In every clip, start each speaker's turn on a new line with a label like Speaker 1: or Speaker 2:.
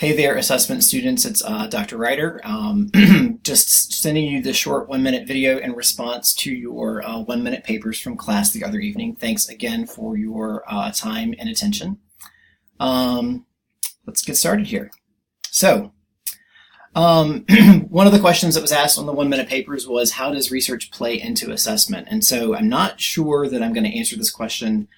Speaker 1: Hey there, assessment students. It's Dr. Ryder. Just sending you this short 1-minute video in response to your 1-minute papers from class the other evening. Thanks again for your time and attention. Let's get started here. So, one of the questions that was asked on the 1-minute papers was, how does research play into assessment? And so I'm not sure that I'm going to answer this question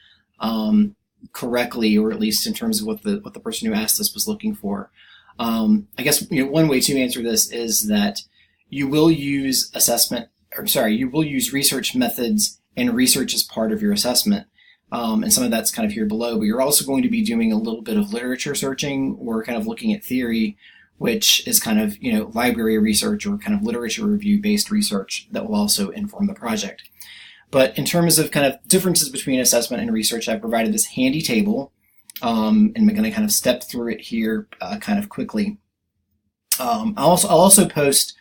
Speaker 1: correctly, or at least in terms of what the person who asked this was looking for. I guess one way to answer this is that you will use you will use research methods and research as part of your assessment. And some of that's kind of here below, but you're also going to be doing a little bit of literature searching or kind of looking at theory, which is kind of, library research or kind of literature review based research that will also inform the project. But in terms of kind of differences between assessment and research, I provided this handy table, and I'm going to kind of step through it here kind of quickly. I'll also post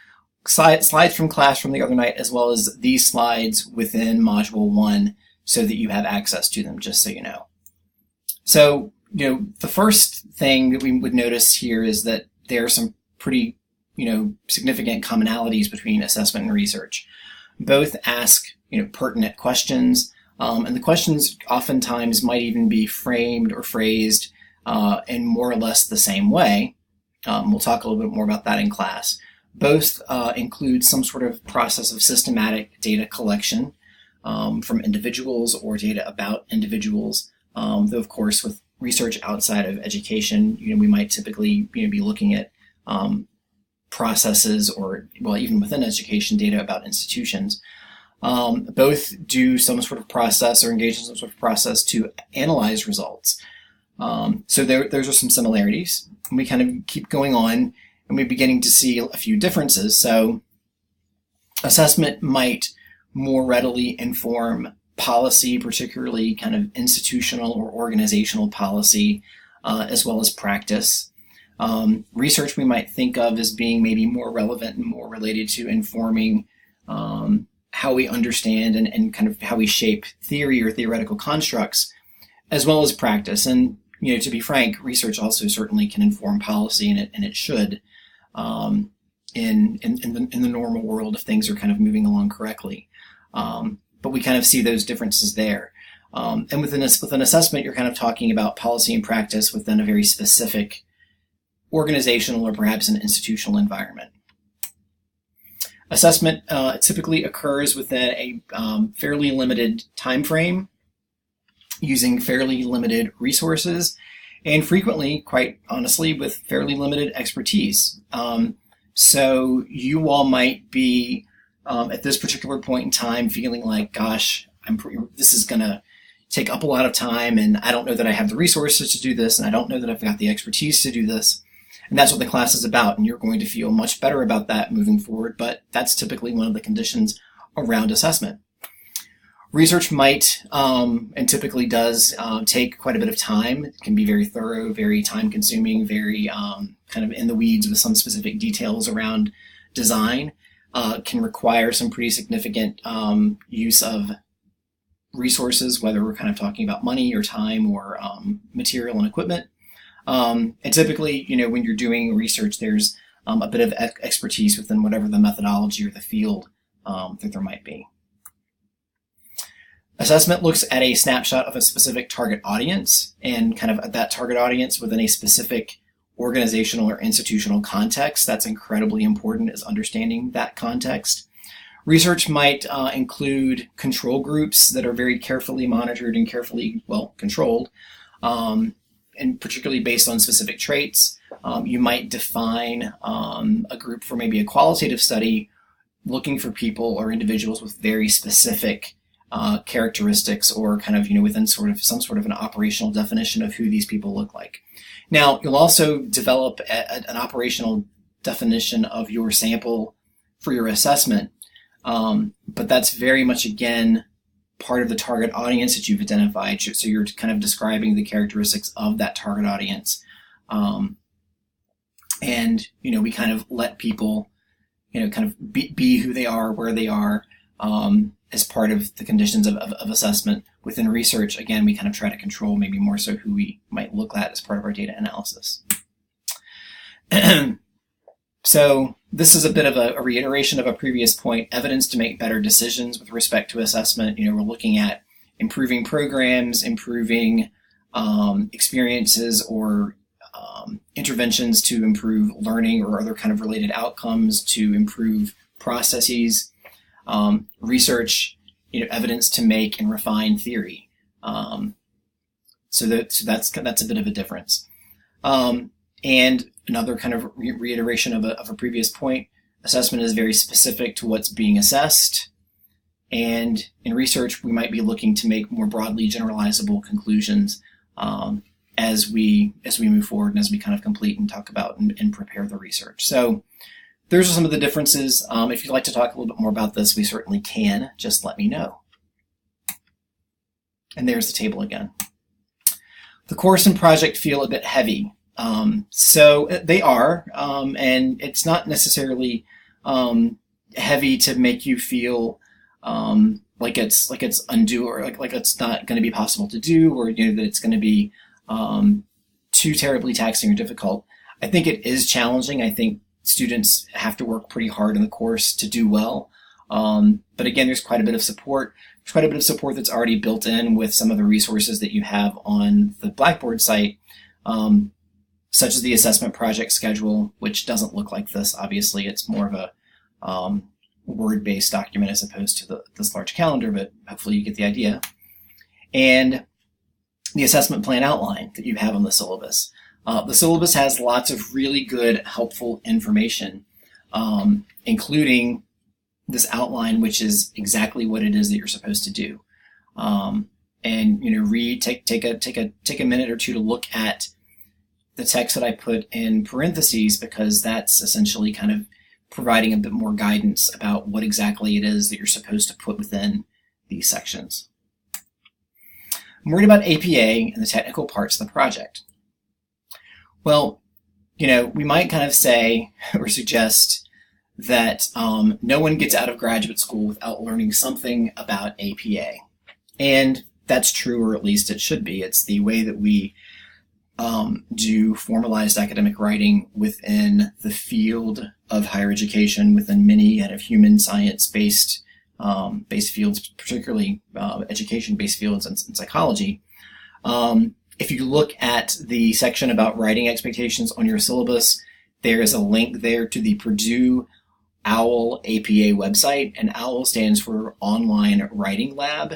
Speaker 1: slides from class from the other night, as well as these slides within Module 1 so that you have access to them, just so you know. So, the first thing that we would notice here is that there are some pretty, significant commonalities between assessment and research. Both ask pertinent questions, and the questions oftentimes might even be framed or phrased in more or less the same way. We'll talk a little bit more about that in class. Both include some sort of process of systematic data collection from individuals or data about individuals, though of course with research outside of education, we might typically be looking at processes or, well, even within education, data about institutions. Both do some sort of process or engage in some sort of process to analyze results. So those are some similarities. And we kind of keep going on, and we're beginning to see a few differences. So assessment might more readily inform policy, particularly kind of institutional or organizational policy, as well as practice. Research we might think of as being maybe more relevant and more related to informing how we understand and kind of how we shape theory or theoretical constructs, as well as practice. And, to be frank, research also certainly can inform policy, and it should in the normal world if things are kind of moving along correctly. But we kind of see those differences there. And with an assessment, you're kind of talking about policy and practice within a very specific organizational or perhaps an institutional environment. Assessment typically occurs within a fairly limited time frame, using fairly limited resources, and frequently, quite honestly, with fairly limited expertise. So you all might be at this particular point in time feeling like, gosh, this is going to take up a lot of time, and I don't know that I have the resources to do this, and I don't know that I've got the expertise to do this. And that's what the class is about, and you're going to feel much better about that moving forward, but that's typically one of the conditions around assessment. Research might, and typically does, take quite a bit of time. It can be very thorough, very time-consuming, very kind of in the weeds with some specific details around design. Can require some pretty significant use of resources, whether we're kind of talking about money or time or material and equipment. And typically, when you're doing research, there's a bit of expertise within whatever the methodology or the field that there might be. Assessment looks at a snapshot of a specific target audience and kind of at that target audience within a specific organizational or institutional context. That's incredibly important, is understanding that context. Research might include control groups that are very carefully monitored and carefully, controlled, and particularly based on specific traits. You might define a group for maybe a qualitative study, looking for people or individuals with very specific characteristics, or kind of, within some sort of an operational definition of who these people look like. Now, you'll also develop an operational definition of your sample for your assessment, but that's very much, again, part of the target audience that you've identified. So you're kind of describing the characteristics of that target audience. And, we kind of let people, kind of be who they are, where they are, as part of the conditions of assessment. Within research, again, we kind of try to control maybe more so who we might look at as part of our data analysis. So this is a bit of a reiteration of a previous point, evidence to make better decisions with respect to assessment. We're looking at improving programs, improving experiences or interventions to improve learning or other kind of related outcomes, to improve processes, research, evidence to make and refine theory. So that's a bit of a difference. And another kind of reiteration of a previous point, assessment is very specific to what's being assessed. And in research, we might be looking to make more broadly generalizable conclusions as we move forward and as we kind of complete and talk about and prepare the research. So those are some of the differences. If you'd like to talk a little bit more about this, we certainly can. Just let me know. And there's the table again. The course and project feel a bit heavy. So they are, and it's not necessarily heavy to make you feel like it's undue or like it's not going to be possible to do, or that it's going to be too terribly taxing or difficult. I think it is challenging. I think students have to work pretty hard in the course to do well. But again, there's quite a bit of support. There's quite a bit of support that's already built in with some of the resources that you have on the Blackboard site, such as the assessment project schedule, which doesn't look like this. Obviously, it's more of a Word-based document as opposed to this large calendar, but hopefully you get the idea. And the assessment plan outline that you have on the syllabus. The syllabus has lots of really good, helpful information, including this outline, which is exactly what it is that you're supposed to do. And take a minute or two to look at the text that I put in parentheses, because that's essentially kind of providing a bit more guidance about what exactly it is that you're supposed to put within these sections. I'm worried about APA and the technical parts of the project. Well, we might kind of say or suggest that no one gets out of graduate school without learning something about APA. And that's true, or at least it should be. It's the way that we do formalized academic writing within the field of higher education, within many kind of human science-based fields, particularly education-based fields and psychology. If you look at the section about writing expectations on your syllabus, there is a link there to the Purdue OWL APA website, and OWL stands for Online Writing Lab.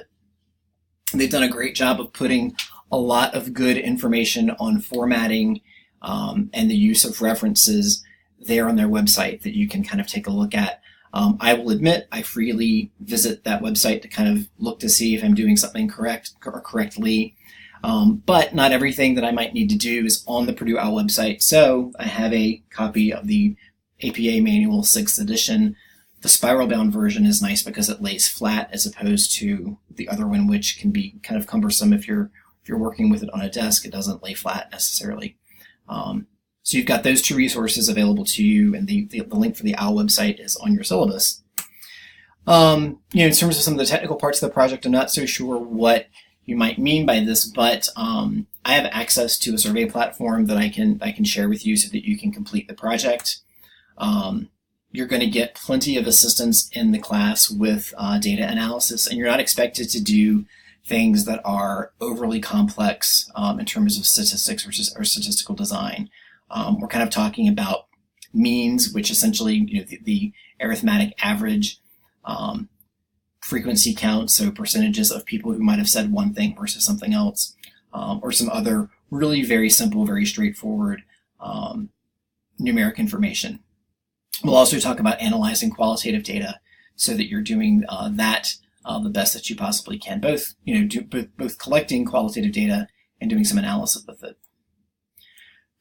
Speaker 1: They've done a great job of putting a lot of good information on formatting and the use of references there on their website that you can kind of take a look at. I will admit I freely visit that website to kind of look to see if I'm doing something correct or correctly. But not everything that I might need to do is on the Purdue OWL website. So I have a copy of the APA Manual 6th edition. The spiral-bound version is nice because it lays flat as opposed to the other one, which can be kind of cumbersome if you're working with it on a desk. It doesn't lay flat necessarily. So you've got those two resources available to you, and the link for the OWL website is on your syllabus. In terms of some of the technical parts of the project, I'm not so sure what you might mean by this, but I have access to a survey platform that I can share with you so that you can complete the project. You're going to get plenty of assistance in the class with data analysis, and you're not expected to do things that are overly complex in terms of statistics or statistical design. We're kind of talking about means, which essentially, the arithmetic average, frequency count, so percentages of people who might have said one thing versus something else, or some other really very simple, very straightforward numeric information. We'll also talk about analyzing qualitative data so that you're doing that the best that you possibly can, both collecting qualitative data and doing some analysis with it.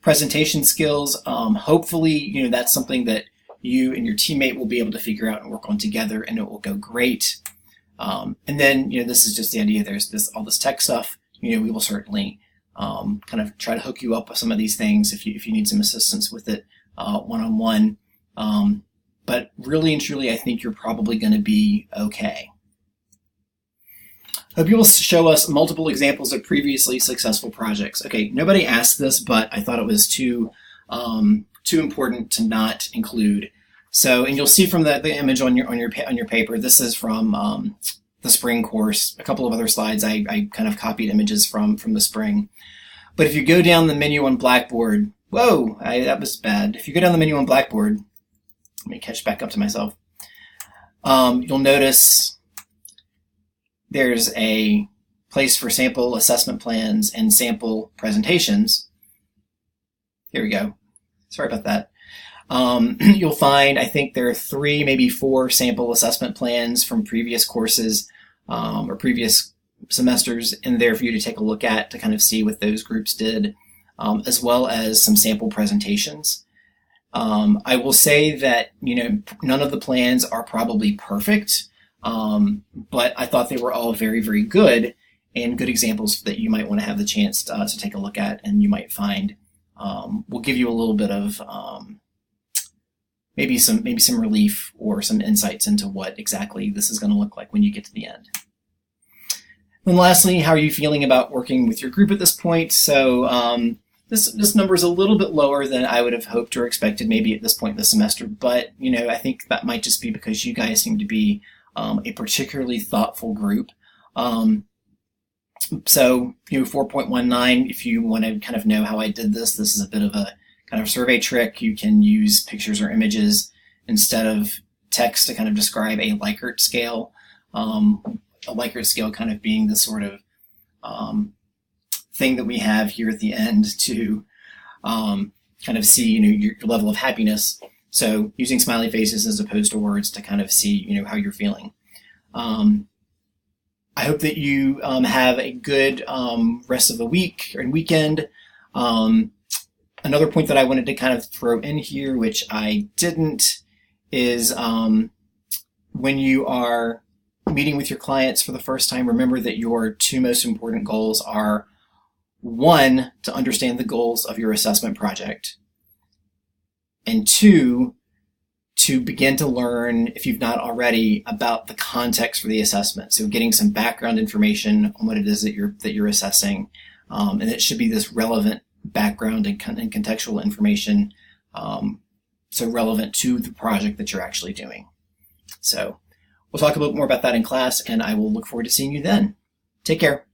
Speaker 1: Presentation skills, hopefully, that's something that you and your teammate will be able to figure out and work on together, and it will go great. And then, this is just the idea. There's all this tech stuff. We will certainly kind of try to hook you up with some of these things if you need some assistance with it one-on-one. But really and truly, I think you're probably going to be okay. Hope you will show us multiple examples of previously successful projects. Okay, nobody asked this, but I thought it was too too important to not include. So, and you'll see from the image on your paper, this is from the spring course. A couple of other slides I kind of copied images from the spring. But if you go down the menu on Blackboard, whoa, that was bad. If you go down the menu on Blackboard, let me catch back up to myself. You'll notice there's a place for sample assessment plans and sample presentations. Here we go. Sorry about that. You'll find, I think there are 3, maybe 4 sample assessment plans from previous courses or previous semesters in there for you to take a look at to kind of see what those groups did, as well as some sample presentations. I will say that, none of the plans are probably perfect, but I thought they were all very, very good and good examples that you might want to have the chance to take a look at, and you might find will give you a little bit of maybe some relief or some insights into what exactly this is going to look like when you get to the end. And lastly, how are you feeling about working with your group at this point? So this number is a little bit lower than I would have hoped or expected maybe at this point in the semester, but I think that might just be because you guys seem to be a particularly thoughtful group. So 4.19, if you want to kind of know how I did this is a bit of a kind of survey trick. You can use pictures or images instead of text to kind of describe a Likert scale. A Likert scale kind of being the sort of thing that we have here at the end to kind of see your level of happiness. So using smiley faces as opposed to words to kind of see how you're feeling. I hope that you have a good rest of the week and weekend. Another point that I wanted to kind of throw in here, which I didn't, is when you are meeting with your clients for the first time, remember that your 2 most important goals are, 1, to understand the goals of your assessment project, and 2, to begin to learn, if you've not already, about the context for the assessment. So getting some background information on what it is that you're assessing, and it should be this relevant background and contextual information, so relevant to the project that you're actually doing. So we'll talk a little more about that in class, and I will look forward to seeing you then. Take care.